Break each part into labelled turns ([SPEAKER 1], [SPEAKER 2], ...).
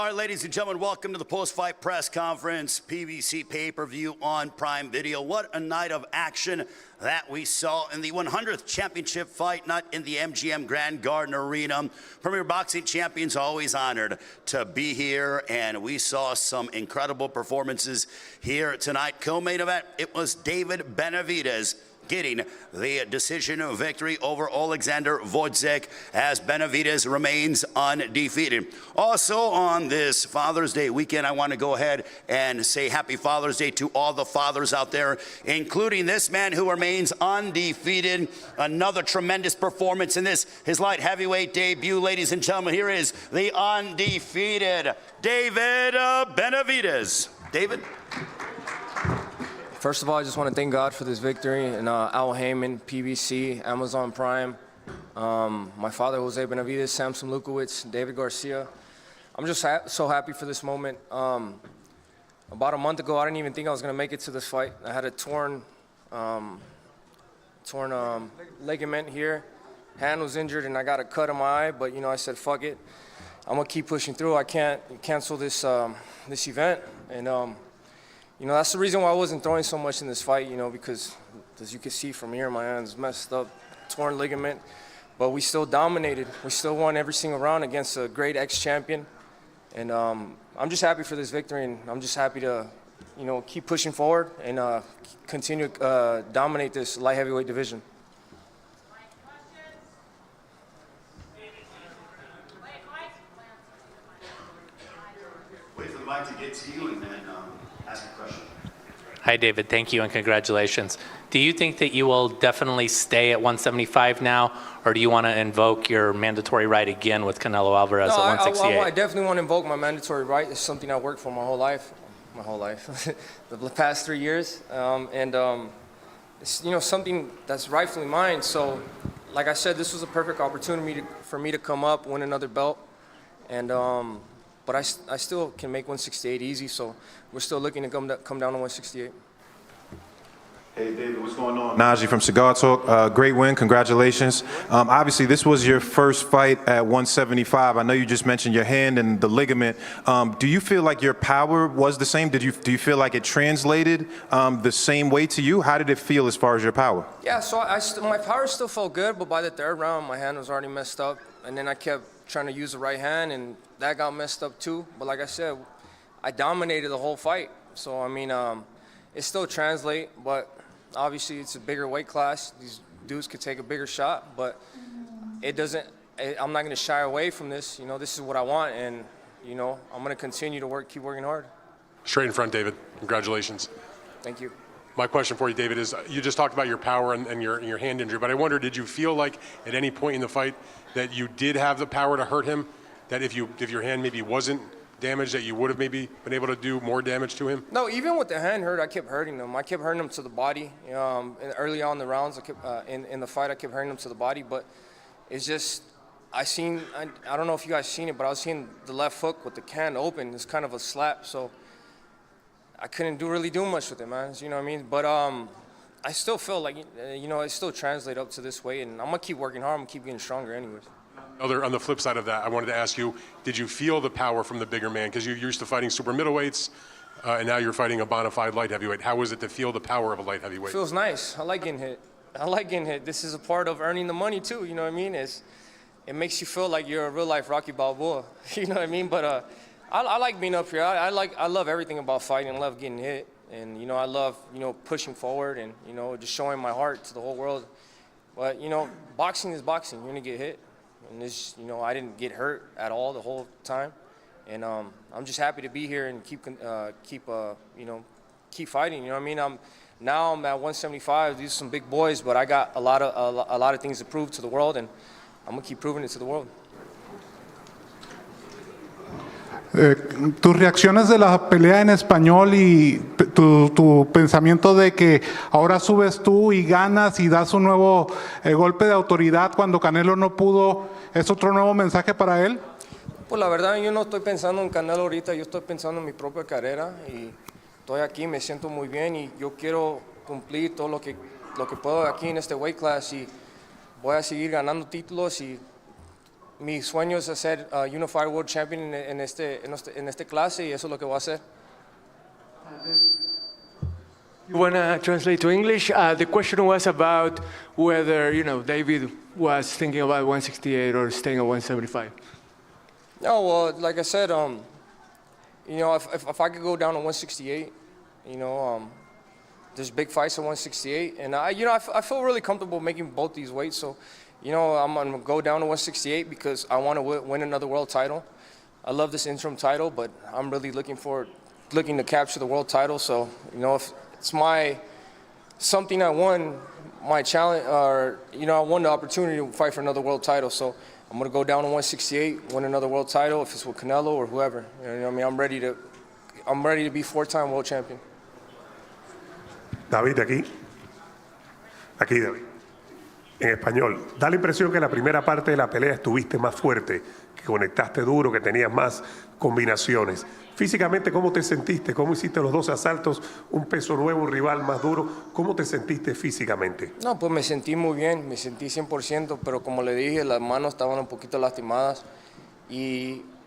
[SPEAKER 1] All right, ladies and gentlemen, welcome to the post-fight press conference, PBC pay-per-view on Prime Video. What a night of action that we saw in the 100th championship fight night in the MGM Grand Garden Arena. Premier Boxing Champions always honored to be here, and we saw some incredible performances here tonight. Co-main event, it was David Benavidez getting the decision victory over Oleksandr Gvozdyk as Benavidez remains undefeated. Also on this Father's Day weekend, I want to go ahead and say happy Father's Day to all the fathers out there, including this man who remains undefeated. Another tremendous performance in this, his light heavyweight debut. Ladies and gentlemen, here is the undefeated David Benavidez. David?
[SPEAKER 2] First of all, I just want to thank God for this victory, and Al Heyman, PBC, Amazon Prime, my father, Jose Benavidez, Samson Lukowicz, David Garcia. I'm just so happy for this moment. About a month ago, I didn't even think I was going to make it to this fight. I had a torn ligament here. Hand was injured, and I got a cut in my eye, but, I said, fuck it. I'm going to keep pushing through. I can't cancel this, this event, and that's the reason why I wasn't throwing so much in this fight, because as you can see from here, my hand's messed up, torn ligament. But we still dominated. We still won every single round against a great ex-champion. And I'm just happy for this victory, and I'm just happy to, keep pushing forward and continue to dominate this light heavyweight division.
[SPEAKER 1] Wait for the mic to get to you and then ask a question.
[SPEAKER 3] Hi, David. Thank you and congratulations. Do you think that you will definitely stay at 175 now, or do you want to invoke your mandatory right again with Canelo Alvarez at 168?
[SPEAKER 2] I definitely want to invoke my mandatory right. It's something I worked for my whole life, the past 3 years, it's something that's rightfully mine. So, like I said, this was a perfect opportunity for me to come up, win another belt, and but I still can make 168 easy, so we're still looking to come down to 168.
[SPEAKER 4] Hey, David, what's going on? Najee from Cigar Talk. Great win. Congratulations. Obviously, this was your first fight at 175. I know you just mentioned your hand and the ligament. Do you feel like your power was the same? Do you feel like it translated the same way to you? How did it feel as far as your power?
[SPEAKER 2] Yeah, so my power still felt good, but by the third round, my hand was already messed up. And then I kept trying to use the right hand, and that got messed up too. But like I said, I dominated the whole fight. So, it still translates, but obviously it's a bigger weight class. These dudes could take a bigger shot, but it doesn't, I'm not going to shy away from this. This is what I want, and, I'm going to continue to keep working hard.
[SPEAKER 5] Straight in front, David. Congratulations.
[SPEAKER 2] Thank you.
[SPEAKER 5] My question for you, David, is you just talked about your power and your hand injury, but I wonder, did you feel like at any point in the fight that you did have the power to hurt him? That if your hand maybe wasn't damaged, that you would have maybe been able to do more damage to him?
[SPEAKER 2] No, even with the hand hurt, I kept hurting him. I kept hurting him to the body. Early on in the rounds, in the fight, I kept hurting him to the body, but it's just, I don't know if you guys seen it, but I was seeing the left hook with the hand open. It's kind of a slap, so I couldn't really do much with it, man. You know what I mean? But I still feel like, it still translates up to this weight, and I'm going to keep working hard. I'm going to keep getting stronger anyways.
[SPEAKER 5] On the flip side of that, I wanted to ask you, did you feel the power from the bigger man? Because you're used to fighting super middleweights, and now you're fighting a bona fide light heavyweight. How was it to feel the power of a light heavyweight?
[SPEAKER 2] It feels nice. I like getting hit. This is a part of earning the money, too. You know what I mean? It makes you feel like you're a real-life Rocky Balboa. You know what I mean? But I like being up here. I love everything about fighting. I love getting hit. And, I love, pushing forward and, just showing my heart to the whole world. But, boxing is boxing. You're going to get hit. And this, I didn't get hurt at all the whole time. And I'm just happy to be here and keep fighting. You know what I mean? I'm at 175. These are some big boys, but I got a lot of things to prove to the world, and I'm going to keep proving it to the world.
[SPEAKER 6] Tus reacciones de la pelea en español y tu pensamiento de que ahora subes tú y ganas y das un nuevo golpe de autoridad cuando Canelo no pudo, ¿es otro nuevo mensaje para él?
[SPEAKER 2] Pues la verdad, yo no estoy pensando en Canelo ahorita, yo estoy pensando en mi propia carrera y estoy aquí, me siento muy bien y yo quiero cumplir todo lo que puedo aquí en este weight class y voy a seguir ganando títulos y mi sueño es ser Unified World Champion en este clase y eso es lo que voy a hacer.
[SPEAKER 7] You want to translate to English? The question was about whether, David was thinking about 168 or staying at 175.
[SPEAKER 2] No, well, like I said, if I could go down to 168, there's big fights at 168, and I feel really comfortable making both these weights. So, I'm gonna go down to 168 because I want to win another world title. I love this interim title, but I'm really looking to capture the world title. So, if it's something I won, my challenge, or I won the opportunity to fight for another world title. So I'm gonna go down to 168, win another world title, if it's with Canelo or whoever. I'm ready to be 4-time world champion.
[SPEAKER 8] David, aquí, David, en español. Da la impresión que la primera parte de la pelea estuviste más fuerte, que conectaste duro, que tenías más combinaciones. Físicamente, ¿cómo te sentiste? ¿Cómo hiciste los 12 asaltos? Un peso nuevo, un rival más duro. ¿Cómo te sentiste físicamente?
[SPEAKER 2] No, pues me sentí muy bien, me sentí 100%, pero como le dije, las manos estaban un poquito lastimadas.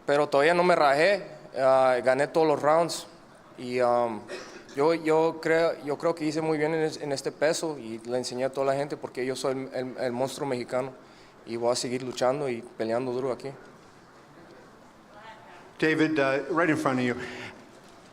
[SPEAKER 2] Pero todavía no me rajé, gané todos los rounds y yo creo que hice muy bien en este peso y le enseñé a toda la gente porque yo soy el monstruo mexicano y voy a seguir luchando y peleando duro aquí.
[SPEAKER 9] David, right in front of you.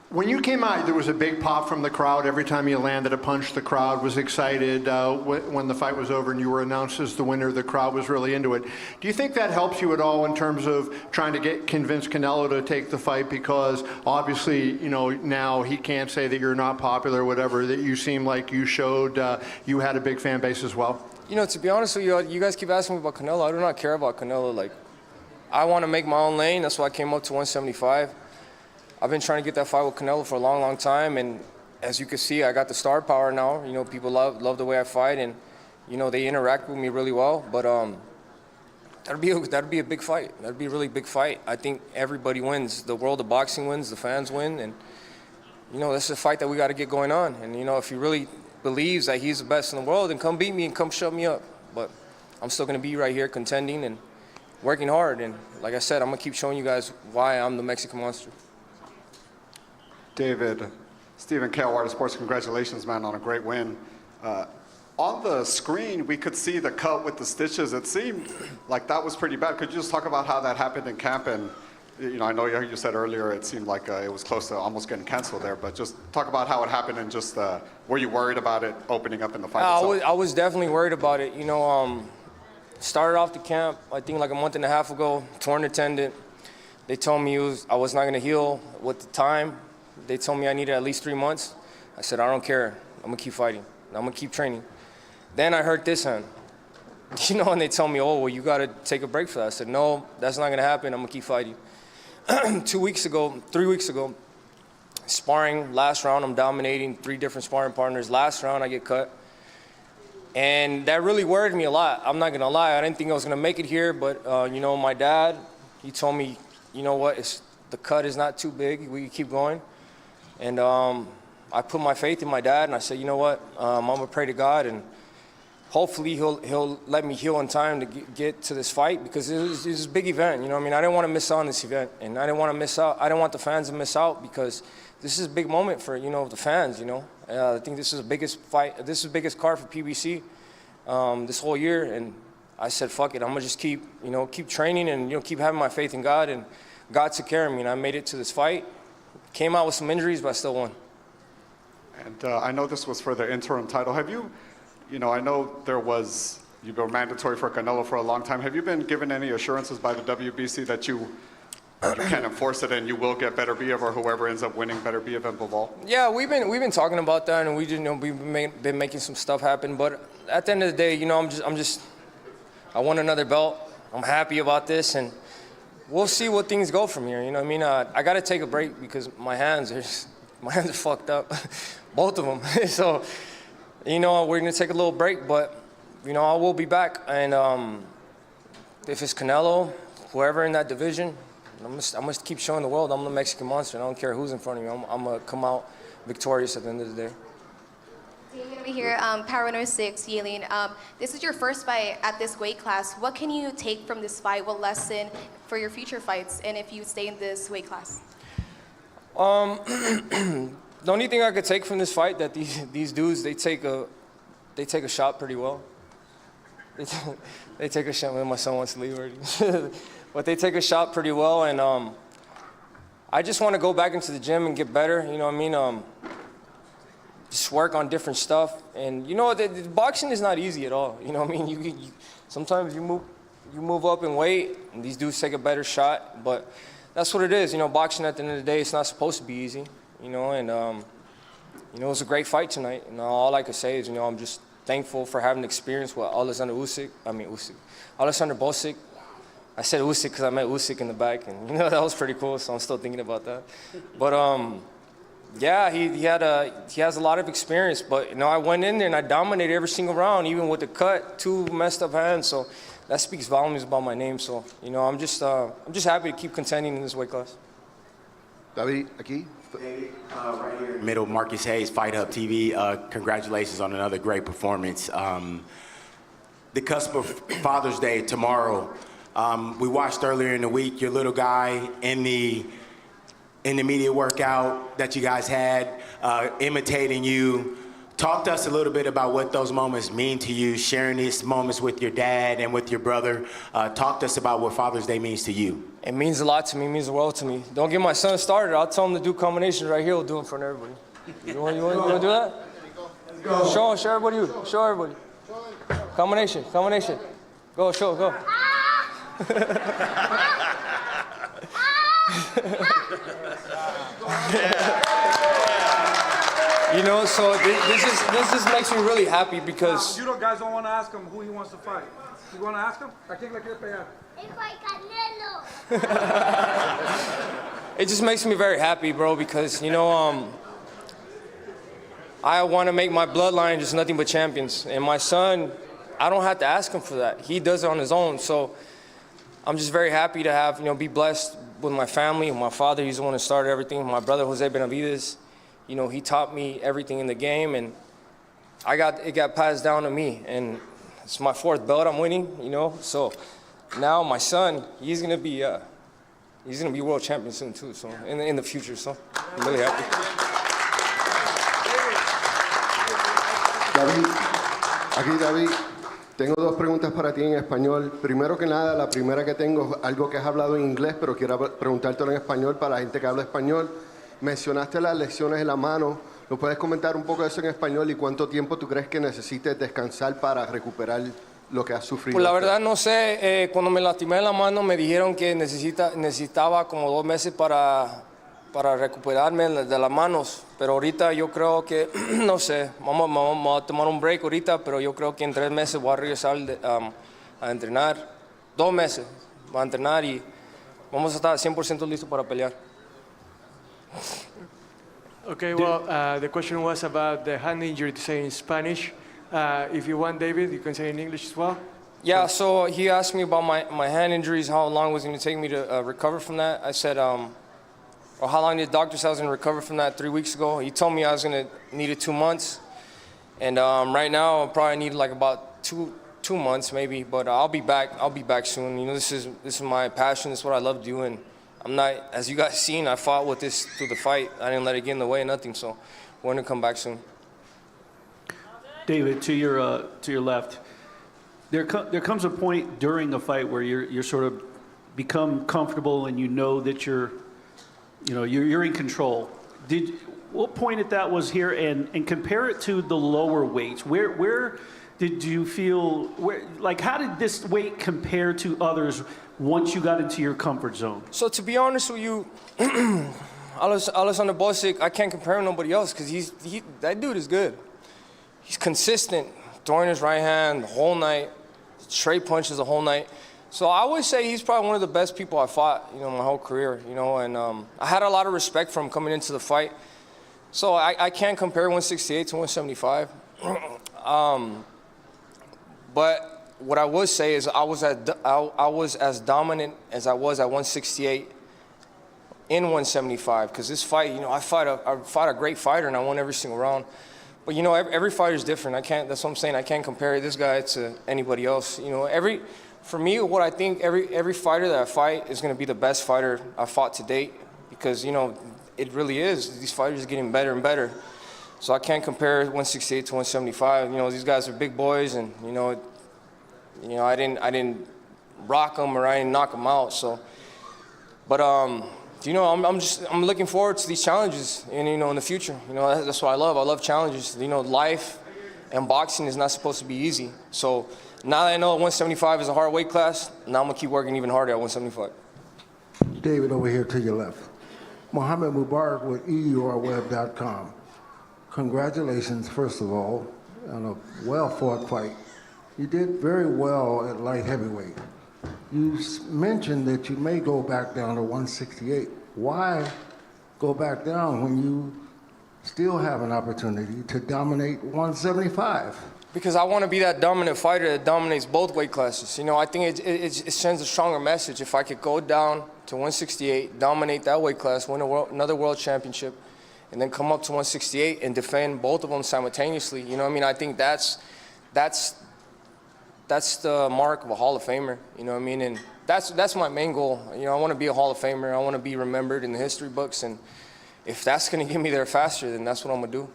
[SPEAKER 9] When you came out, there was a big pop from the crowd. Every time you landed a punch, the crowd was excited. When the fight was over and you were announced as the winner, the crowd was really into it. Do you think that helps you at all in terms of trying to convince Canelo to take the fight? Because obviously, now he can't say that you're not popular or whatever, that you seem like you showed you had a big fan base as well.
[SPEAKER 2] To be honest with you, you guys keep asking me about Canelo. I do not care about Canelo. I want to make my own lane. That's why I came up to 175. I've been trying to get that fight with Canelo for a long, long time, and as you can see, I got the star power now. People love the way I fight, and they interact with me really well. But that'd be a big fight. That'd be a really big fight. I think everybody wins. The world of boxing wins. The fans win, and this is a fight that we got to get going on. And if he really believes that he's the best in the world, then come beat me and come shut me up. But I'm still gonna be right here contending and working hard. And like I said, I'm gonna keep showing you guys why I'm the Mexican monster.
[SPEAKER 10] David, Stephen Kale, Wire Sports, congratulations, man, on a great win. On the screen, we could see the cut with the stitches. It seemed like that was pretty bad. Could you just talk about how that happened in camp? And I know you said earlier it seemed like it was close to almost getting canceled there, but just talk about how it happened and just were you worried about it opening up in the fight itself?
[SPEAKER 2] I was definitely worried about it. Started off the camp, I think like a month and a half ago, torn the tendon. They told me I was not going to heal with the time. They told me I needed at least 3 months. I said, I don't care. I'm going to keep fighting. I'm going to keep training. Then I hurt this hand. And they told me, oh, well, you got to take a break for that. I said, no, that's not going to happen. I'm going to keep fighting. 3 weeks ago, sparring, last round, I'm dominating 3 different sparring partners. Last round, I get cut. And that really worried me a lot. I'm not going to lie. I didn't think I was going to make it here. But, my dad, he told me, you know what, the cut is not too big. We can keep going. And I put my faith in my dad, and I said, you know what, I'm going to pray to God, and hopefully he'll let me heal in time to get to this fight, because this is a big event. I didn't want to miss out on this event, and I didn't want to miss out. I didn't want the fans to miss out, because this is a big moment for, the fans, I think this is the biggest fight. This is the biggest card for PBC this whole year, and I said, fuck it, I'm going to just keep training and, keep having my faith in God, and God took care of me, and I made it to this fight. Came out with some injuries, but I still won.
[SPEAKER 10] And I know this was for the interim title. Have you, I know you've been mandatory for Canelo for a long time. Have you been given any assurances by the WBC that you can enforce it and you will get Better Biev, or whoever ends up winning Better Biev and Bivol? Yeah,
[SPEAKER 2] we've been talking about that, and we've been making some stuff happen. But at the end of the day, I won another belt. I'm happy about this, and we'll see what things go from here. I got to take a break because my hands are fucked up, both of them. So, we're going to take a little break, but, I will be back. And if it's Canelo, whoever in that division, I'm going to keep showing the world I'm the Mexican monster. I don't care who's in front of me. I'm going to come out victorious at the end of the day.
[SPEAKER 11] David here, Power 106, Yelene. This is your first fight at this weight class. What can you take from this fight? What lesson for your future fights, and if you stay in this weight class?
[SPEAKER 2] The only thing I could take from this fight that these dudes they take a shot pretty well. They take a shot. My son wants to leave already, but they take a shot pretty well, and I just want to go back into the gym and get better. You know what I mean? Just work on different stuff, and you know, the boxing is not easy at all. You know what I mean? You sometimes you move up in weight, and these dudes take a better shot, but that's what it is. You know, boxing at the end of the day, it's not supposed to be easy. You know, and you know, it was a great fight tonight. And all I could say is, you know, I'm just thankful for having experience with Oleksandr Gvozdyk. I said Usyk because I met Usyk in the back, and you know, that was pretty cool. So I'm still thinking about that. But yeah, he has a lot of experience. But you know, I went in there and I dominated every single round, even with the cut, 2 messed up hands. So that speaks volumes about my name. So you know, I'm just happy to keep contending in this weight class.
[SPEAKER 12] David, aquí.
[SPEAKER 13] David, right here, middle, Marcus Hayes, Fight Hub TV. Congratulations on another great performance. The cusp of Father's Day tomorrow. We watched earlier in the week your little guy in the media workout that you guys had, imitating you. Talk to us a little bit about what those moments mean to you, sharing these moments with your dad and with your brother. Talk to us about what Father's Day means to you.
[SPEAKER 2] It means a lot to me. It means the world to me. Don't get my son started. I'll tell him to do combinations right here. We'll do them for everybody. You want to do that? Let's go. Show everybody. Show everybody. Combination. Go. You know, so this just makes me really happy because
[SPEAKER 14] You guys don't want to ask him who he wants to fight. You want to ask him? ¿A quién le quiere pegar?
[SPEAKER 2] it just makes me very happy, bro, because, you know, I want to make my bloodline just nothing but champions. And my son, I don't have to ask him for that. He does it on his own. So I'm just very happy to have, you know, be blessed with my family. My father, he's the one who started everything. My brother, Jose Benavidez, you know, he taught me everything in the game, and it got passed down to me. And it's my 4th belt I'm winning, you know. So now my son, he's gonna be world champion soon too. So in the future, so I'm really happy.
[SPEAKER 12] David, tengo 2 preguntas para ti en español. Primero que nada, la primera que tengo es algo que has hablado en inglés, pero quiero preguntártelo en español para la gente que habla español. Mencionaste las lesiones en la mano. ¿Nos puedes comentar un poco de eso en español y cuánto tiempo tú crees que necesites descansar para recuperar lo que has sufrido?
[SPEAKER 2] Pues la verdad no sé. Cuando me lastimé en la mano me dijeron que necesitaba como 2 meses para recuperarme de las manos. Pero ahorita yo creo que, no sé, vamos a tomar un break ahorita, pero yo creo que en 3 meses voy a regresar a entrenar. 2 meses voy a entrenar y vamos a estar 100% listos para pelear.
[SPEAKER 7] Okay, well, the question was about the hand injury, to say in Spanish. If you want, David, you can say in English as well.
[SPEAKER 2] Yeah, so he asked me about my hand injuries, how long it was going to take me to recover from that. I said, or how long the doctor said I was going to recover from that 3 weeks ago. He told me I was going to need it 2 months. And right now, I'll probably need like about two months maybe, but I'll be back. I'll be back soon. You know, this is my passion. This is what I love doing. I'm not, as you guys seen, I fought with this through the fight. I didn't let it get in the way, nothing. So we're gonna come back soon.
[SPEAKER 15] David, to your left, there comes a point during a fight where you're sort of become comfortable and you know that you're in control. What point at that was here, and compare it to the lower weights? Where did you feel, how did this weight compare to others once you got into your comfort zone?
[SPEAKER 2] So to be honest with you, Oleksandr Gvozdyk, I can't compare him to nobody else because that dude is good. He's consistent, throwing his right hand the whole night, straight punches the whole night. So I would say he's probably one of the best people I fought, my whole career, and I had a lot of respect for him coming into the fight. So I can't compare 168 to 175. But what I would say is I was as dominant as I was at 168 in 175, because this fight, I fought a great fighter and I won every single round. But, you know, every fighter is different. That's what I'm saying. I can't compare this guy to anybody else. You know, for me, what I think, every fighter that I fight is going to be the best fighter I've fought to date because, you know, it really is. These fighters are getting better and better. So I can't compare 168 to 175. You know, these guys are big boys, and, you know, I didn't rock them or I didn't knock them out. So, but, you know, I'm looking forward to these challenges, and, you know, in the future. You know, that's what I love. I love challenges. You know, life and boxing is not supposed to be easy. So now that I know 175 is a hard weight class, now I'm gonna keep working even harder at 175.
[SPEAKER 16] David, over here to your left. Mohammed Mubarak with EURweb.com. Congratulations, first of all, on a well-fought fight. You did very well at light heavyweight. You mentioned that you may go back down to 168. Why go back down when you still have an opportunity to dominate 175?
[SPEAKER 2] Because I want to be that dominant fighter that dominates both weight classes. You know, I think it sends a stronger message if I could go down to 168, dominate that weight class, win another world championship, and then come up to 168 and defend both of them simultaneously. You know what I mean? I think that's the mark of a Hall of Famer. You know what I mean? And that's my main goal. You know, I want to be a Hall of Famer. I want to be remembered in the history books. And if that's going to get me there faster, then that's what I'm going to do.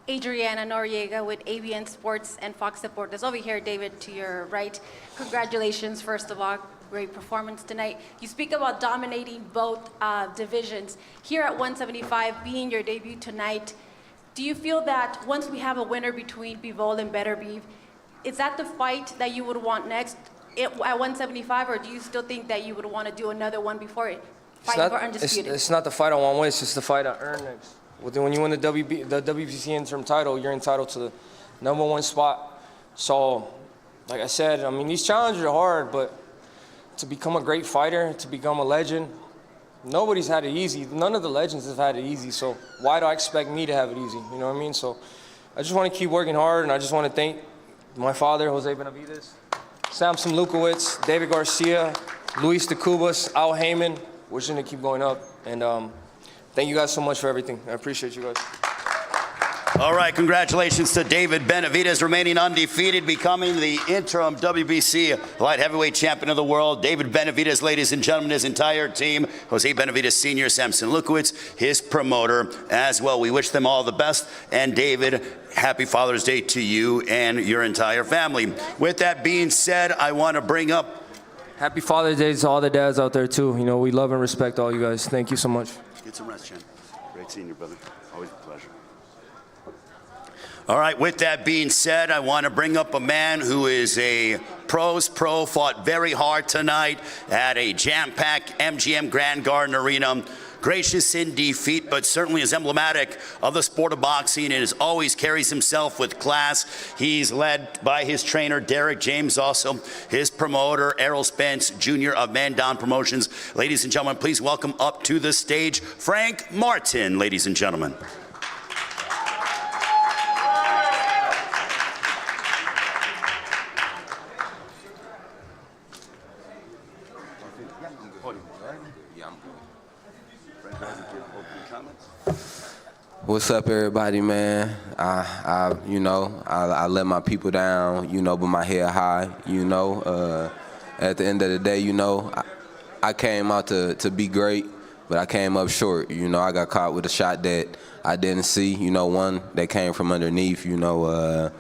[SPEAKER 17] Adriana Noriega with ABN Sports and Fox Deportes. Over here, David, to your right. Congratulations, first of all. Great performance tonight. You speak about dominating both divisions. Here at 175, being your debut tonight, do you feel that once we have a winner between Bivol and Beterbiev, is that the fight that you would want next at 175, or do you still think that you would want to do another one before it? Fight for undisputed.
[SPEAKER 2] It's not the fight I want to win, it's just the fight I earn next. When you win the WBC interim title, you're entitled to the #1 spot. So, like I said, I mean, these challenges are hard, but to become a great fighter, to become a legend, nobody's had it easy. None of the legends have had it easy, so why do I expect me to have it easy? You know what I mean? So I just want to keep working hard, and I just want to thank my father, Jose Benavidez, Samson Lukowicz, David Garcia, Luis de Cubas, Al Heyman. We're just going to keep going up, and thank you guys so much for everything. I appreciate you guys.
[SPEAKER 1] All right, congratulations to David Benavidez, remaining undefeated, becoming the interim WBC light heavyweight champion of the world. David Benavidez, ladies and gentlemen, his entire team, Jose Benavidez Sr., Samson Lukowicz, his promoter as well. We wish them all the best. And David, happy Father's Day to you and your entire family. With that being said, I want to bring up...
[SPEAKER 2] Happy Father's Day to all the dads out there, too. You know, we love and respect all you guys. Thank you so much.
[SPEAKER 1] Get some rest, Chen. Great seeing you, brother. Always a pleasure. All right, with that being said, I want to bring up a man who is a pro's pro, fought very hard tonight at a jam-packed MGM Grand Garden Arena. Gracious in defeat, but certainly is emblematic of the sport of boxing and always carries himself with class. He's led by his trainer, Derek James, also his promoter, Errol Spence Jr. of Man Down Promotions. Ladies and gentlemen, please welcome up to the stage, Frank Martin, ladies and gentlemen.
[SPEAKER 18] What's up, everybody, man? I let my people down, you know, but my head high, you know. At the end of the day, you know, I came out to be great, but I came up short. You know, I got caught with a shot that I didn't see, you know, one that came from underneath, you know,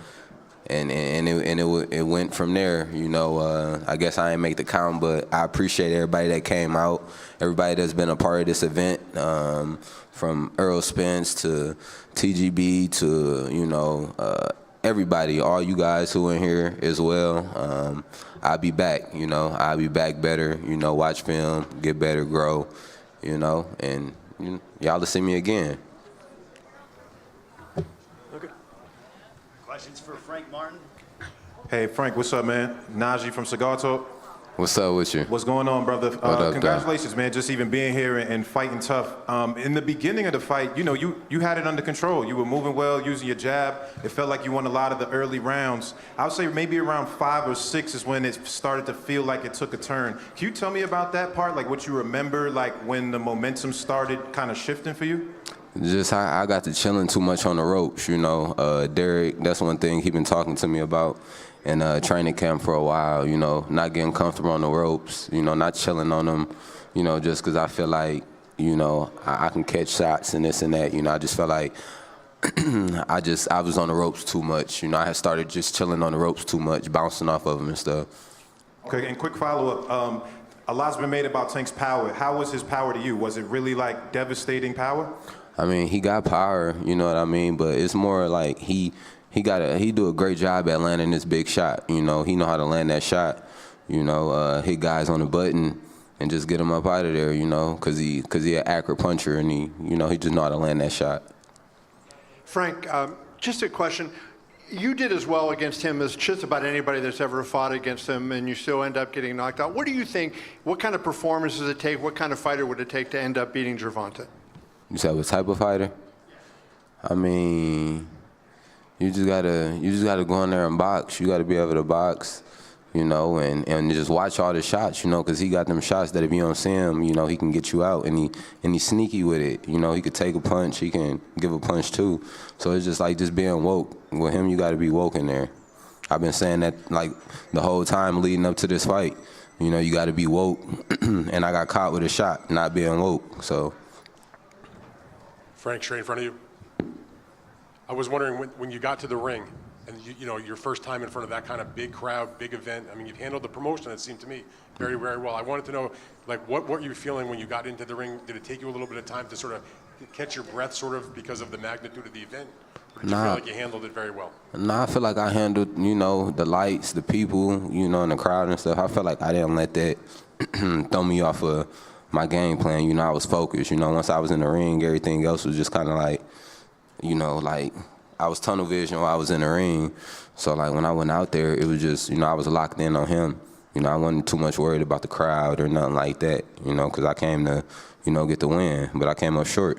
[SPEAKER 18] and it went from there, you know. I guess I ain't make the count, but I appreciate everybody that came out, everybody that's been a part of this event, from Errol Spence to TGB to, you know, everybody, all you guys who are in here as well. I'll be back, you know. I'll be back better, you know, watch film, get better, grow, you know, and y'all will see me again.
[SPEAKER 1] Okay. Questions for Frank Martin?
[SPEAKER 4] Hey, Frank, what's up, man? Najee from Cigar Talk.
[SPEAKER 18] What's up with you?
[SPEAKER 4] What's going on, brother?
[SPEAKER 18] What up,
[SPEAKER 4] congratulations, man, just even being here and fighting tough. In the beginning of the fight, you know, you had it under control. You were moving well, using your jab. It felt like you won a lot of the early rounds. I would say maybe around 5 or 6 is when it started to feel like it took a turn. Can you tell me about that part, like what you remember, like when the momentum started kind of shifting for you?
[SPEAKER 18] Just I got to chilling too much on the ropes, you know. Derek, that's one thing he been talking to me about in training camp for a while, you know, not getting comfortable on the ropes, you know, not chilling on them, you know, just because I feel like, you know, I can catch shots and this and that, you know. I just felt like I was on the ropes too much, you know. I had started just chilling on the ropes too much, bouncing off of them and stuff.
[SPEAKER 4] Okay, and quick follow-up. A lot's been made about Tank's power. How was his power to you? Was it really like devastating power?
[SPEAKER 18] I mean, he got power, you know what I mean, but it's more like he do a great job at landing this big shot, you know. He know how to land that shot, you know, hit guys on the button and just get him up out of there, you know, because he an accurate puncher and he just know how to land that shot.
[SPEAKER 9] Frank, just a question. You did as well against him as just about anybody that's ever fought against him, and you still end up getting knocked out. What do you think, what kind of performance does it take, what kind of fighter would it take to end up beating Gervonta?
[SPEAKER 18] You said what type of fighter? I mean, you just gotta go in there and box. You gotta be able to box, you know, and just watch all the shots, you know, because he got them shots that if you don't see him, you know, he can get you out, and he's sneaky with it. You know, he could take a punch, he can give a punch too. So it's just like just being woke. With him, you gotta be woke in there. I've been saying that like the whole time leading up to this fight. You know, you gotta be woke, and I got caught with a shot, not being woke, so.
[SPEAKER 5] Frank, straight in front of you. I was wondering when you got to the ring and you know, your first time in front of that kind of big crowd, big event, I mean, you've handled the promotion, it seemed to me, very, very well. I wanted to know, like, what were you feeling when you got into the ring? Did it take you a little bit of time to sort of catch your breath sort of because of the magnitude of the event? Or did you feel like you handled it very well?
[SPEAKER 18] Nah, I feel like I handled, you know, the lights, the people, you know, and the crowd and stuff. I felt like I didn't let that throw me off of my game plan. You know, I was focused. You know, once I was in the ring, everything else was just kind of like, you know, like I was tunnel vision while I was in the ring. So like when I went out there, it was just, you know, I was locked in on him. You know, I wasn't too much worried about the crowd or nothing like that, you know, because I came to, you know, get the win, but I came up short.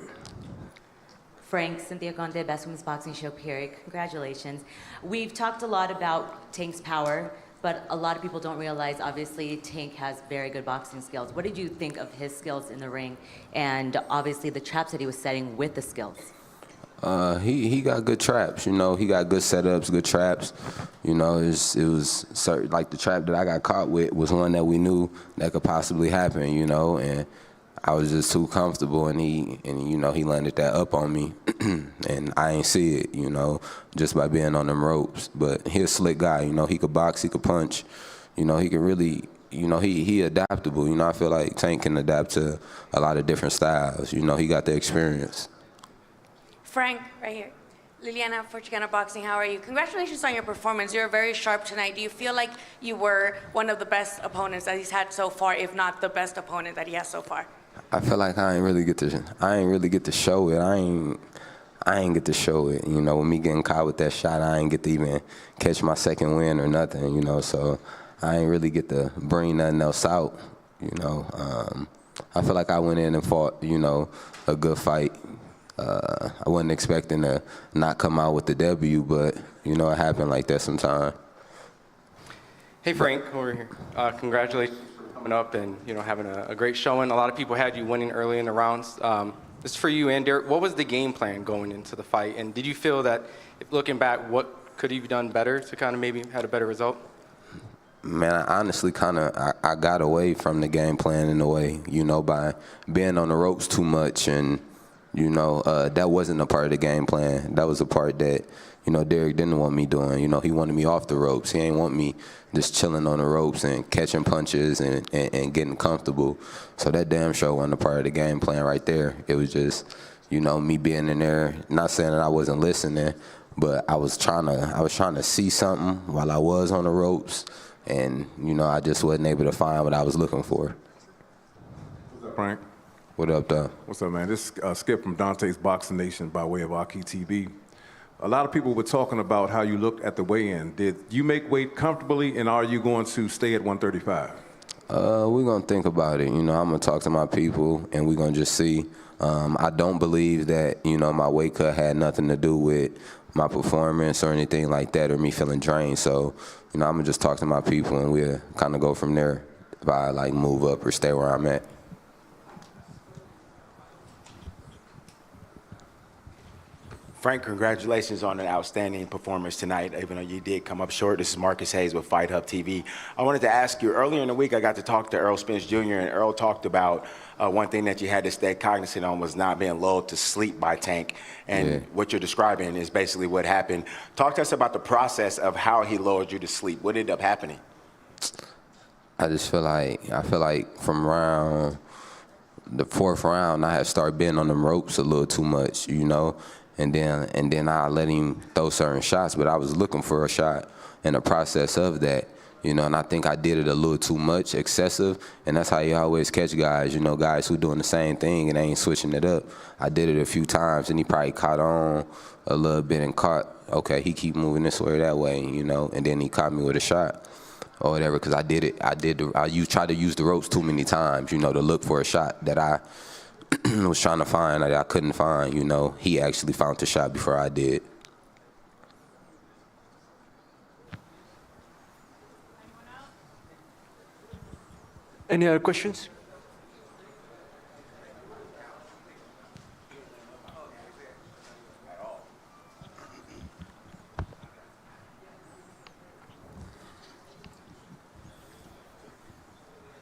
[SPEAKER 19] Frank, Cynthia Conde, Best Women's Boxing Show, period. Congratulations. We've talked a lot about Tank's power, but a lot of people don't realize, obviously, Tank has very good boxing skills. What did you think of his skills in the ring and obviously the traps that he was setting with the skills?
[SPEAKER 18] He got good traps, you know. He got good setups, good traps. You know, it was certain, like the trap that I got caught with was one that we knew that could possibly happen, you know, and I was just too comfortable, and you know, he landed that up on me, and I ain't see it, you know, just by being on them ropes. But he's a slick guy, you know. He could box, he could punch, you know. He could really, you know, he adaptable. You know, I feel like Tank can adapt to a lot of different styles. You know, he got the experience.
[SPEAKER 20] Frank, right here. Liliana for Chicana Boxing, how are you? Congratulations on your performance. You were very sharp tonight. Do you feel like you were one of the best opponents that he's had so far, if not the best opponent that he has so far?
[SPEAKER 18] I feel like I ain't really get to show it. I ain't get to show it. You know, with me getting caught with that shot, I ain't get to even catch my second win or nothing, you know, so I ain't really get to bring nothing else out, you know. I feel like I went in and fought, you know, a good fight. I wasn't expecting to not come out with the W, but, you know, it happened like that sometime.
[SPEAKER 21] Hey, Frank, over here. Congratulations for coming up and, you know, having a great showing. A lot of people had you winning early in the rounds. This is for you and Derek. What was the game plan going into the fight? And did you feel that, looking back, what could you have done better to kind of maybe had a better result?
[SPEAKER 18] Man, I honestly I got away from the game plan in a way, you know, by being on the ropes too much, and you know, that wasn't a part of the game plan. That was a part that, you know, Derek didn't want me doing. You know, he wanted me off the ropes. He ain't want me just chilling on the ropes and catching punches and getting comfortable. So that damn sure wasn't a part of the game plan right there. It was just, you know, me being in there, not saying that I wasn't listening, but I was trying to see something while I was on the ropes, and, you know, I just wasn't able to find what I was looking for.
[SPEAKER 22] What's up, Frank?
[SPEAKER 18] What up, though?
[SPEAKER 22] What's up, man? This is Skip from Dante's Boxing Nation by way of Aki TV. A lot of people were talking about how you looked at the weigh-in. Did you make weight comfortably, and are you going to stay at 135?
[SPEAKER 18] We're going to think about it. You know, I'm going to talk to my people, and we're going to just see. I don't believe that, you know, my weight cut had nothing to do with my performance or anything like that, or me feeling drained. So, you know, I'm going to just talk to my people, and we'll kind of go from there if I, like, move up or stay where I'm at.
[SPEAKER 13] Frank, congratulations on an outstanding performance tonight, even though you did come up short. This is Marcus Hayes with Fight Hub TV. I wanted to ask you, earlier in the week, I got to talk to Errol Spence Jr., and Errol talked about one thing that you had to stay cognizant on was not being lulled to sleep by Tank. And what you're describing is basically what happened. Talk to us about the process of how he lulled you to sleep. What ended up happening?
[SPEAKER 18] I feel like from around the 4th round, I had started being on them ropes a little too much, you know, and then I let him throw certain shots, but I was looking for a shot in the process of that, you know, and I think I did it a little too much, excessive, and that's how you always catch guys, you know, guys who doing the same thing and they ain't switching it up. I did it a few times, and he probably caught on a little bit and caught, okay, he keep moving this way or that way, you know, and then he caught me with a shot or whatever, because I tried to use the ropes too many times, you know, to look for a shot that I was trying to find that I couldn't find, you know. He actually found the shot before I did.
[SPEAKER 7] Any other questions?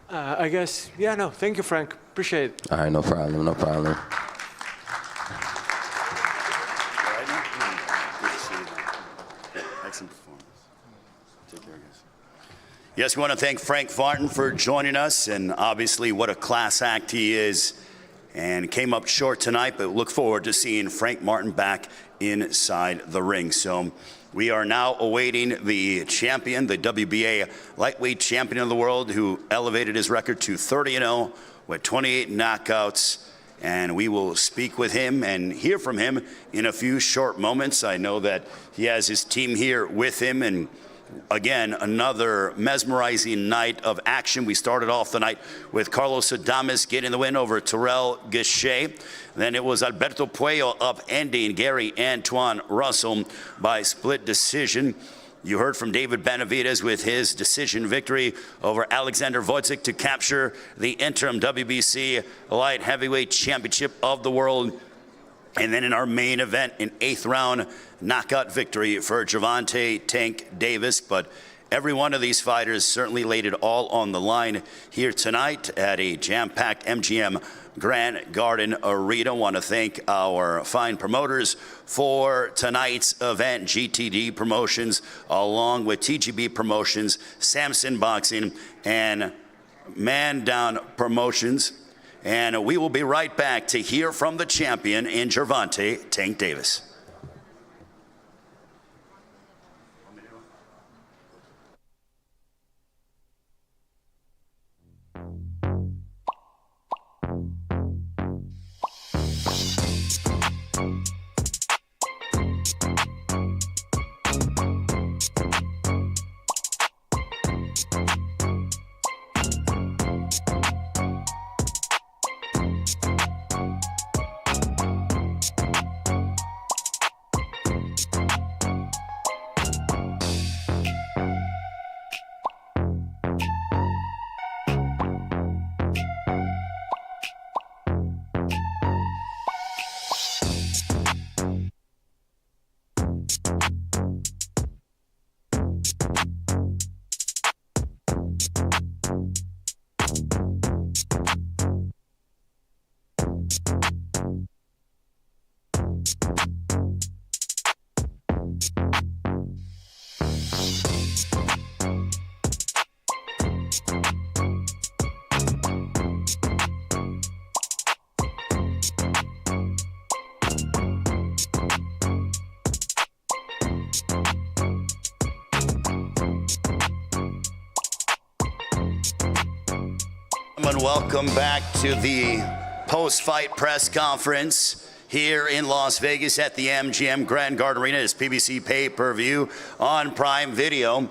[SPEAKER 7] I guess, yeah, no, thank you, Frank. Appreciate it.
[SPEAKER 18] All right, no problem, no problem.
[SPEAKER 1] Excellent performance. Take care, guys. Yes, we want to thank Frank Martin for joining us, and obviously what a class act he is, and came up short tonight, but look forward to seeing Frank Martin back inside the ring. So we are now awaiting the champion, the WBA lightweight champion of the world, who elevated his record to 30-0 with 28 knockouts. And we will speak with him and hear from him in a few short moments. I know that he has his team here with him, and again, another mesmerizing night of action. We started off the night with Carlos Adames getting the win over Terrell Gausha. Then it was Alberto Puello upending Gary Antoine Russell by split decision. You heard from David Benavidez with his decision victory over Oleksandr Gvozdyk to capture the interim WBC light heavyweight championship of the world. And then in our main event, an 8th round knockout victory for Gervonta Tank Davis. But every one of these fighters certainly laid it all on the line here tonight at a jam-packed MGM Grand Garden Arena. Want to thank our fine promoters for tonight's event, GTD Promotions, along with TGB Promotions, Samson Boxing, and Man Down Promotions. And we will be right back to hear from the champion in Gervonta Tank Davis. And welcome back to the post-fight press conference here in Las Vegas at the MGM Grand Garden Arena. It's PBC pay-per-view on Prime Video.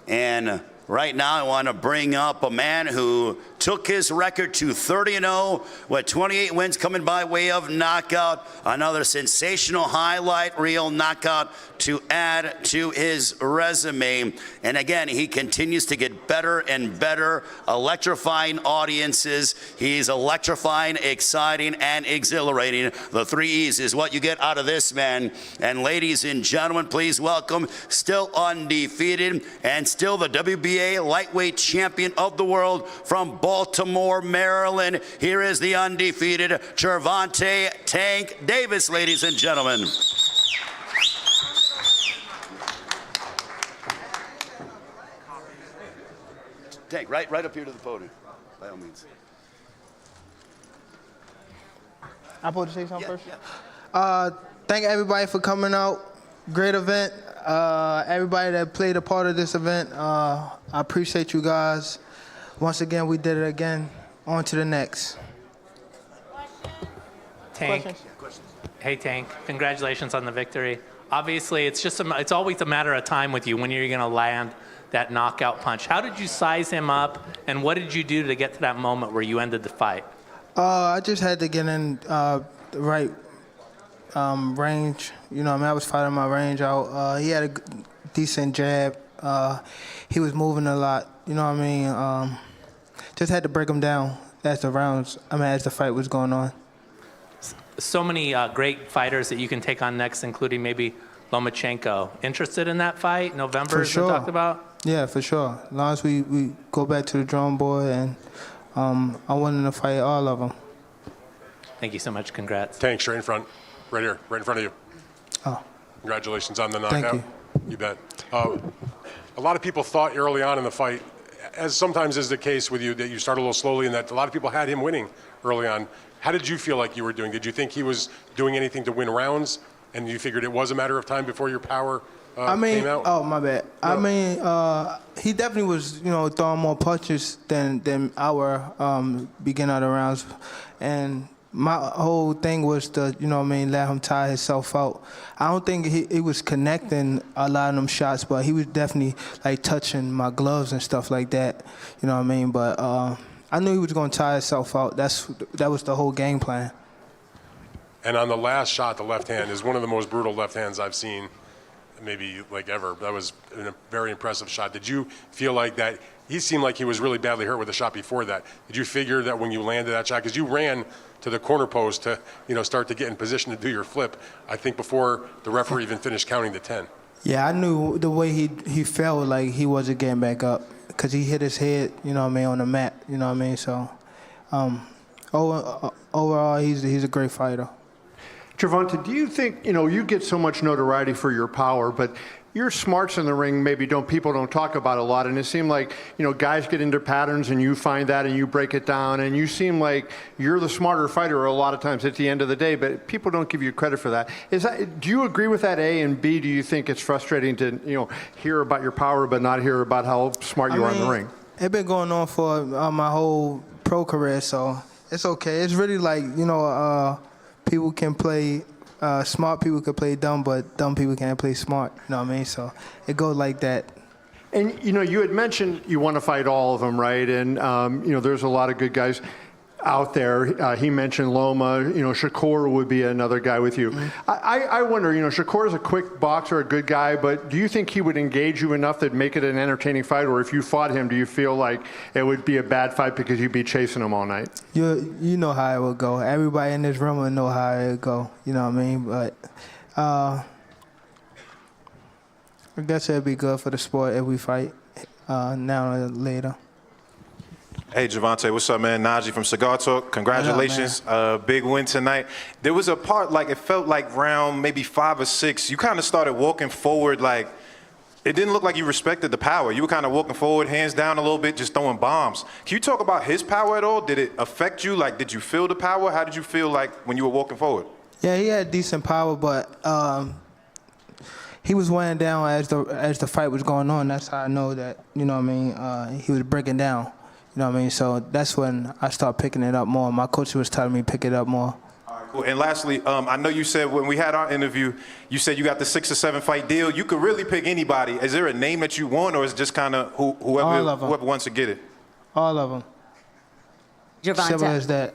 [SPEAKER 1] And right now I want to bring up a man who took his record to 30-0 with 28 wins coming by way of knockout. Another sensational highlight reel knockout to add to his resume. And again, he continues to get better and better, electrifying audiences. He's electrifying, exciting, and exhilarating. The 3 E's is what you get out of this man. And ladies and gentlemen, please welcome, still undefeated and still the WBA lightweight champion of the world from Baltimore, Maryland. Here is the undefeated Gervonta Tank Davis, ladies and gentlemen. Tank, right up here to the podium, by all means.
[SPEAKER 3] I'm supposed to say something first? Yeah. Thank everybody for coming out. Great event. Everybody that played a part of this event, I appreciate you guys. Once again, we did it again. On to the next.
[SPEAKER 6] Tank. Hey, Tank. Congratulations on the victory. Obviously, it's always a matter of time with you when you're going to land that knockout punch. How did you size him up, and what did you do to get to that moment where you ended the fight?
[SPEAKER 3] I just had to get in the right range. You know what I mean? I was fighting my range out. He had a decent jab. He was moving a lot. You know what I mean? Just had to break him down as the fight was going on.
[SPEAKER 6] So many great fighters that you can take on next, including maybe Lomachenko. Interested in that fight? November,
[SPEAKER 3] For
[SPEAKER 6] as
[SPEAKER 3] sure.
[SPEAKER 6] we talked about?
[SPEAKER 3] Yeah, for sure. As long as we go back to the drawing board, and I wanted to fight all of them.
[SPEAKER 6] Thank you so much. Congrats.
[SPEAKER 5] Tank, straight in front. Right here, right in front of you.
[SPEAKER 3] Oh.
[SPEAKER 5] Congratulations on the knockout.
[SPEAKER 3] Thank you.
[SPEAKER 5] You bet. A lot of people thought early on in the fight, as sometimes is the case with you, that you started a little slowly and that a lot of people had him winning early on. How did you feel like you were doing? Did you think he was doing anything to win rounds, and you figured it was a matter of time before your power came out?
[SPEAKER 3] Oh, my bad.
[SPEAKER 5] No.
[SPEAKER 3] I mean, he definitely was, throwing more punches than our beginning of the rounds. And my whole thing was to, let him tire himself out. I don't think he was connecting a lot of them shots, but he was definitely, touching my gloves and stuff like that. You know what I mean? But I knew he was going to tire himself out. That was the whole game plan.
[SPEAKER 5] And on the last shot, the left hand is one of the most brutal left hands I've seen, maybe ever. That was a very impressive shot. Did you feel like that? He seemed like he was really badly hurt with the shot before that. Did you figure that when you landed that shot, because you ran to the corner post to start to get in position to do your flip, I think before the referee even finished counting to 10.
[SPEAKER 3] Yeah, I knew the way he felt like he wasn't getting back up because he hit his head, on the mat, So overall, he's a great fighter.
[SPEAKER 9] Gervonta, do you think, you get so much notoriety for your power, but your smarts in the ring people don't talk about a lot, and it seemed like, guys get into patterns and you find that and you break it down, and you seem like you're the smarter fighter a lot of times at the end of the day, but people don't give you credit for that. Do you agree with that, A, and B, do you think it's frustrating to, hear about your power but not hear about how smart you are in the ring?
[SPEAKER 3] It's been going on for my whole pro career, so it's okay. It's really like, people can play, smart people can play dumb, but dumb people can't play smart. You know what I mean? So it goes like that.
[SPEAKER 9] And, you had mentioned you want to fight all of them, right? And, there's a lot of good guys out there. He mentioned Loma. Shakur would be another guy with you. Mm-hmm. I wonder, Shakur is a quick boxer, a good guy, but do you think he would engage you enough that make it an entertaining fight? Or if you fought him, do you feel like it would be a bad fight because you'd be chasing him all night?
[SPEAKER 3] You know how it would go. Everybody in this room would know how it would go. You know what I mean? But I guess it'd be good for the sport if we fight now or later.
[SPEAKER 4] Hey, Gervonta, what's up, man? Najee from Cigar Talk. Congratulations. Big win tonight. There was a part, it felt like round maybe 5 or 6, you kind of started walking forward it didn't look like you respected the power. You were kind of walking forward, hands down a little bit, just throwing bombs. Can you talk about his power at all? Did it affect you? Did you feel the power? How did you feel when you were walking forward?
[SPEAKER 3] Yeah, he had decent power, but he was weighing down as the fight was going on. That's how I know that, he was breaking down. You know what I mean? So that's when I started picking it up more. My coach was telling me to pick it up more.
[SPEAKER 4] All right, cool. And lastly, I know you said when we had our interview, you said you got the 6 or 7 fight deal. You could really pick anybody. Is there a name that you want, or is it just kind of whoever wants to get it?
[SPEAKER 3] All of them. Simple as that.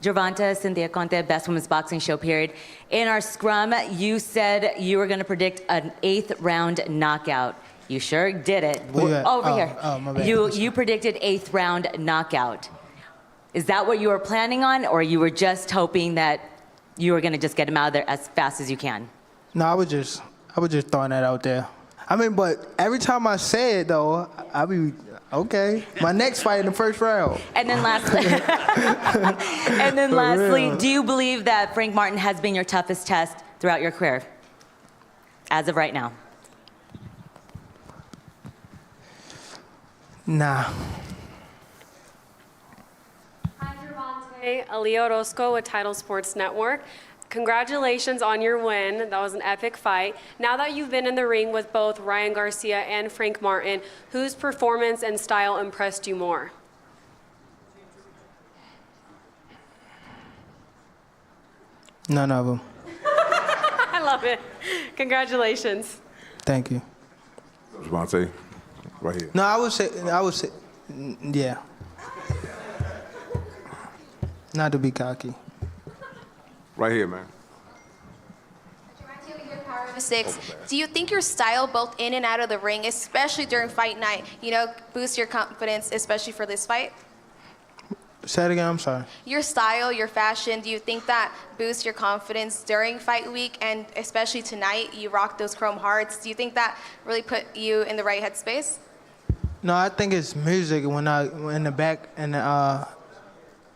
[SPEAKER 19] Gervonta, Cynthia Conte, Best Women's Boxing Show, period. In our scrum, you said you were going to predict an 8th round knockout. You sure did it. Over here.
[SPEAKER 3] Oh, my bad.
[SPEAKER 19] You predicted 8th round knockout. Is that what you were planning on, or you were just hoping that you were going to just get him out of there as fast as you can?
[SPEAKER 3] No, I was just throwing that out there. I mean, but every time I say it though, I be okay. My next fight in the first round.
[SPEAKER 19] And then lastly, do you believe that Frank Martin has been your toughest test throughout your career, as of right now?
[SPEAKER 3] Nah.
[SPEAKER 8] Hi, Gervonta. Alio Orozco with Title Sports Network. Congratulations on your win. That was an epic fight. Now that you've been in the ring with both Ryan Garcia and Frank Martin, whose performance and style impressed you more?
[SPEAKER 3] None of them.
[SPEAKER 8] I love it. Congratulations.
[SPEAKER 3] Thank you.
[SPEAKER 22] Gervonta, right here.
[SPEAKER 3] No, I would say, yeah. Not to be cocky.
[SPEAKER 22] Right here, man.
[SPEAKER 11] Power of 6. Do you think your style, both in and out of the ring, especially during fight night, boosts your confidence, especially for this fight?
[SPEAKER 3] Say it again, I'm sorry.
[SPEAKER 11] Your style, your fashion, do you think that boosts your confidence during fight week, and especially tonight, you rock those chrome hearts? Do you think that really put you in the right headspace?
[SPEAKER 3] No, I think it's music. When in the back in the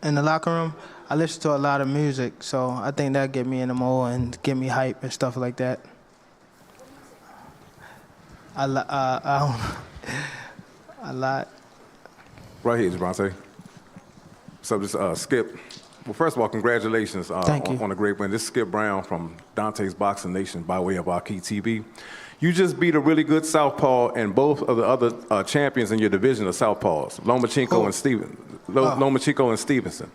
[SPEAKER 3] locker room, I listen to a lot of music, so I think that get me in the mode and get me hype and stuff like that. A lot.
[SPEAKER 22] Right here, Gervonta. So this Skip. Well, first of all, congratulations on a great win. This is Skip Brown from Dante's Boxing Nation by way of Aki TV. You just beat a really good southpaw, and both of the other champions in your division are southpaws, Lomachenko and Stevenson.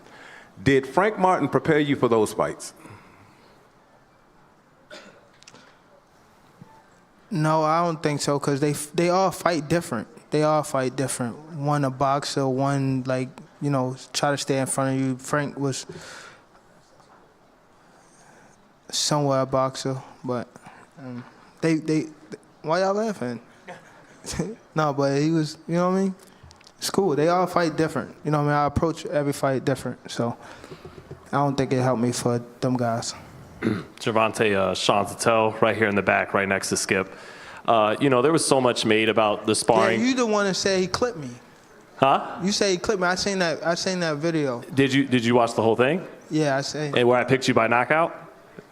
[SPEAKER 22] Did Frank Martin prepare you for those fights?
[SPEAKER 3] No, I don't think so, because they all fight different. One a boxer, one try to stay in front of you. Frank was somewhat a boxer, but they why y'all laughing? No, but he was, you know what I mean? It's cool. They all fight different. You know what I mean? I approach every fight different, so I don't think it helped me for them guys.
[SPEAKER 10] Gervonta, Sean Zattel, right here in the back, right next to Skip. There was so much made about the sparring.
[SPEAKER 3] Yeah, you the one that said he clipped me.
[SPEAKER 10] Huh?
[SPEAKER 3] You say he clipped me. I seen that video.
[SPEAKER 10] Did you watch the whole thing?
[SPEAKER 3] Yeah, I seen.
[SPEAKER 10] And where I picked you by knockout?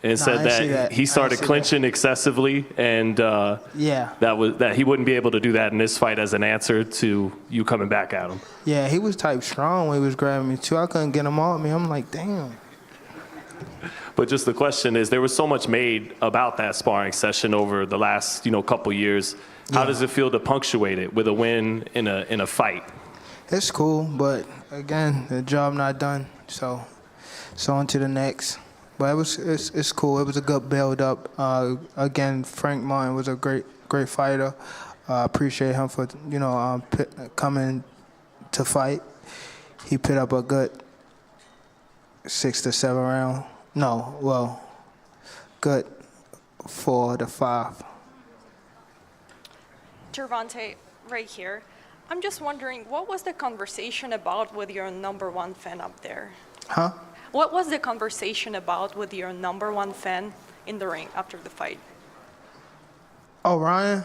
[SPEAKER 10] And said that he started clinching excessively, and that he wouldn't be able to do that in this fight as an answer to you coming back at him.
[SPEAKER 3] Yeah, he was type strong when he was grabbing me too. I couldn't get him on me. I'm like, damn.
[SPEAKER 10] But just the question is, there was so much made about that sparring session over the last couple years. How does it feel to punctuate it with a win in a fight?
[SPEAKER 3] It's cool, but again, the job not done. So on to the next. But it's cool. It was a good build up. Again, Frank Martin was a great fighter. I appreciate him for coming to fight. He put up a good 6 to 7 round. No, well, good 4 to 5.
[SPEAKER 23] Gervonta, right here. I'm just wondering, what was the conversation about with your #1 fan up there?
[SPEAKER 3] Huh?
[SPEAKER 23] What was the conversation about with your #1 fan in the ring after the fight?
[SPEAKER 3] Oh, Ryan?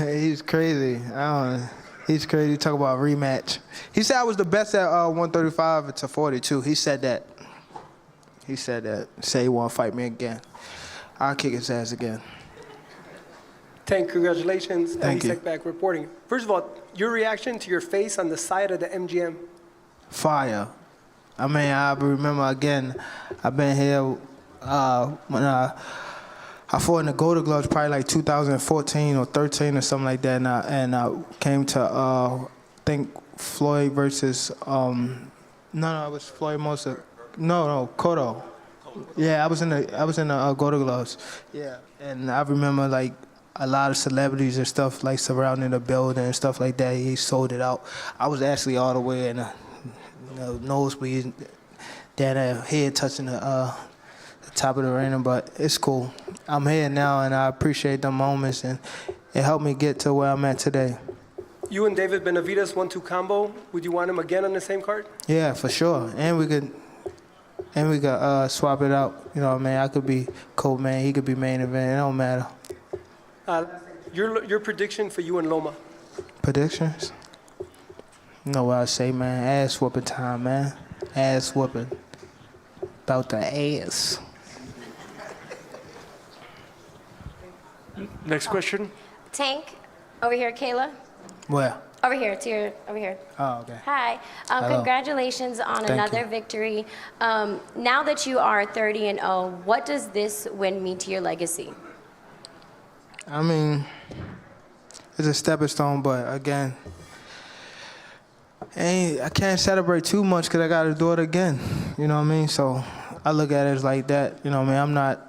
[SPEAKER 3] He's crazy. He's crazy. Talk about rematch. He said I was the best at 135 to 42. He said that. Say he want to fight me again. I'll kick his ass again.
[SPEAKER 24] Tank, congratulations.
[SPEAKER 3] Thank you.
[SPEAKER 24] Back reporting. First of all, your reaction to your face on the side of the MGM.
[SPEAKER 3] Fire. I mean, I remember again, I've been here when I fought in the Golden Gloves probably like 2014 or 13 or something like that, and I came to I think Floyd versus it was Floyd Mosa. No, Cotto. Yeah, I was in the Golden Gloves. Yeah, and I remember like a lot of celebrities and stuff like surrounding the building and stuff like that. He sold it out. I was actually all the way in the nosebleed, down there, head touching the top of the arena, but it's cool. I'm here now, and I appreciate the moments, and it helped me get to where I'm at today.
[SPEAKER 24] You and David Benavidez 1-2 combo. Would you want him again on the same card?
[SPEAKER 3] Yeah, for sure. And we could swap it out. You know what I mean? I could be co-main, he could be main event. It don't matter.
[SPEAKER 24] Your prediction for you and Loma?
[SPEAKER 3] Predictions? You know what I say, man? Ass whooping time, man. Ass whooping. About the ass.
[SPEAKER 7] Next question.
[SPEAKER 12] Tank, over here, Kayla.
[SPEAKER 3] Where?
[SPEAKER 12] Over here, over here.
[SPEAKER 3] Oh, okay.
[SPEAKER 12] Hi.
[SPEAKER 3] Hello.
[SPEAKER 12] Congratulations on
[SPEAKER 3] Thank
[SPEAKER 12] another
[SPEAKER 3] you.
[SPEAKER 12] victory. Now that you are 30-0, what does this win mean to your legacy?
[SPEAKER 3] I mean, it's a stepping stone, but again, I can't celebrate too much because I got to do it again. You know what I mean? So I look at it as like that. You know what I mean? I'm not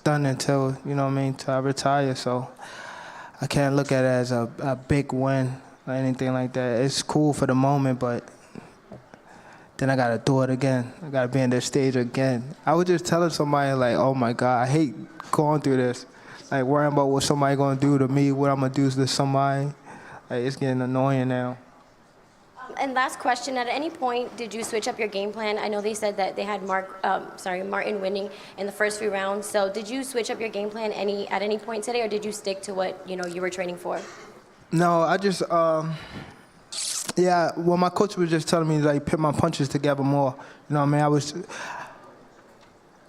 [SPEAKER 3] done until, you know what I mean, till I retire. So I can't look at it as a big win or anything like that. It's cool for the moment, but then I got to do it again. I got to be in this stage again. I was just telling somebody, like, oh, my God, I hate going through this. Like, worrying about what somebody going to do to me, what I'm going to do to somebody. Like, it's getting annoying now.
[SPEAKER 12] And last question, at any point did you switch up your game plan? I know they said that they had Martin winning in the first few rounds. So did you switch up your game plan at any point today, or did you stick to what you were training for?
[SPEAKER 3] No, I just, well, my coach was just telling me, like, put my punches together more. You know what I mean?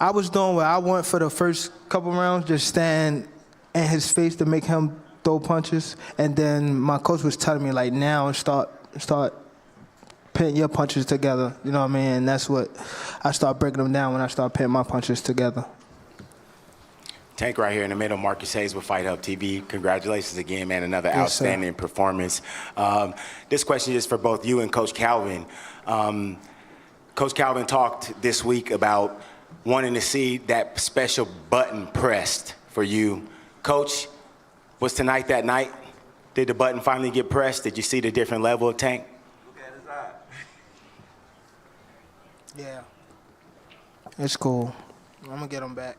[SPEAKER 3] I was doing what I want for the first couple rounds, just stand in his face to make him throw punches. And then my coach was telling me, like, now start putting your punches together. You know what I mean? And that's what I start breaking them down when I start putting my punches together.
[SPEAKER 13] Tank right here in the middle, Marcus Hayes with Fight Hub TV. Congratulations again, man. Another
[SPEAKER 3] Yes,
[SPEAKER 13] outstanding performance. This question is for both you and Coach Calvin. Coach Calvin talked this week about wanting to see that special button pressed for you. Coach, was tonight that night? Did the button finally get pressed? Did you see the different level of Tank?
[SPEAKER 3] Look at his eye. Yeah. It's cool. I'm going to get him back.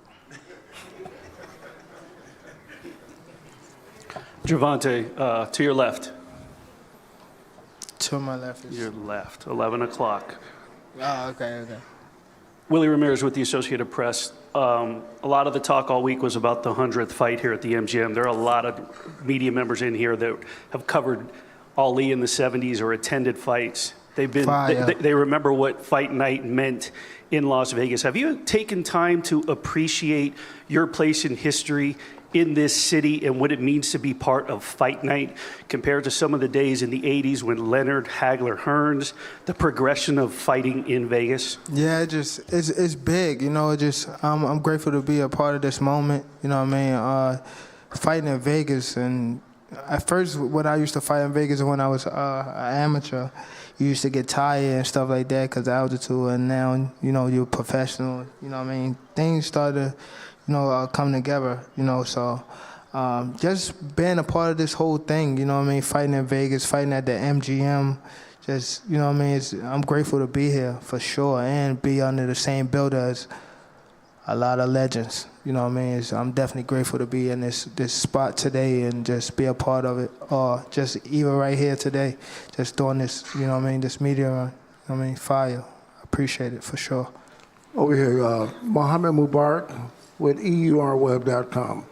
[SPEAKER 14] Gervonta, to your left.
[SPEAKER 3] To my left.
[SPEAKER 14] Your left, 11 o'clock.
[SPEAKER 3] Oh, okay.
[SPEAKER 14] Willie Ramirez with the Associated Press. A lot of the talk all week was about the 100th fight here at the MGM. There are a lot of media members in here that have covered Ali in the 70s or attended fights. They've been, they remember what fight night meant in Las Vegas. Have you taken time to appreciate your place in history in this city and what it means to be part of fight night compared to some of the days in the 80s when Leonard, Hagler, Hearns, the progression of fighting in Vegas?
[SPEAKER 3] Yeah, it's big, you know. I'm grateful to be a part of this moment. You know what I mean? Fighting in Vegas, and at first when I used to fight in Vegas when I was an amateur, you used to get tired and stuff like that because of altitude, and now you're professional. You know what I mean? Things started to come together. So just being a part of this whole thing. You know what I mean? Fighting in Vegas, fighting at the MGM. Just, you know what I mean? I'm grateful to be here for sure and be under the same builder as a lot of legends. You know what I mean? I'm definitely grateful to be in this spot today and just be a part of it. Or just even right here today, just doing this, you know what I mean, this media run. You know what I mean? Fire. I appreciate it for sure.
[SPEAKER 15] Over here, Mohammed Mubarak with EURweb.com.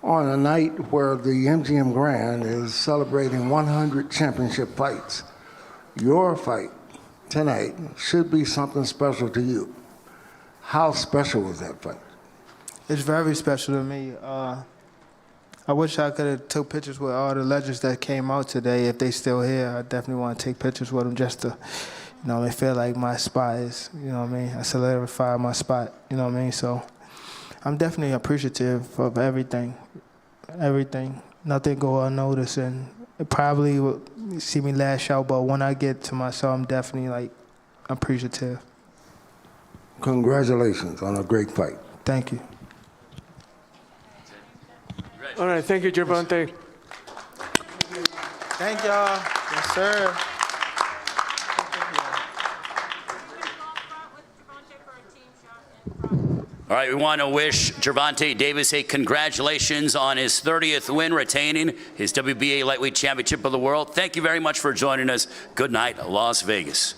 [SPEAKER 15] On a night where the MGM Grand is celebrating 100 championship fights, your fight tonight should be something special to you. How special was that fight?
[SPEAKER 3] It's very special to me. I wish I could have took pictures with all the legends that came out today. If they still here, I definitely want to take pictures with them just to, they feel like my spot is, you know what I mean? I solidified my spot, you know what I mean? So I'm definitely appreciative of everything. Nothing go unnoticed, and it probably will see me lash out, but when I get to myself, I'm definitely appreciative.
[SPEAKER 15] Congratulations on a great fight.
[SPEAKER 3] Thank you.
[SPEAKER 7] All right, thank you, Gervonta.
[SPEAKER 3] Thank y'all. Yes, sir.
[SPEAKER 1] All right, we want to wish Gervonta Davis a congratulations on his 30th win, retaining his WBA Lightweight Championship of the World. Thank you very much for joining us. Good night, Las Vegas.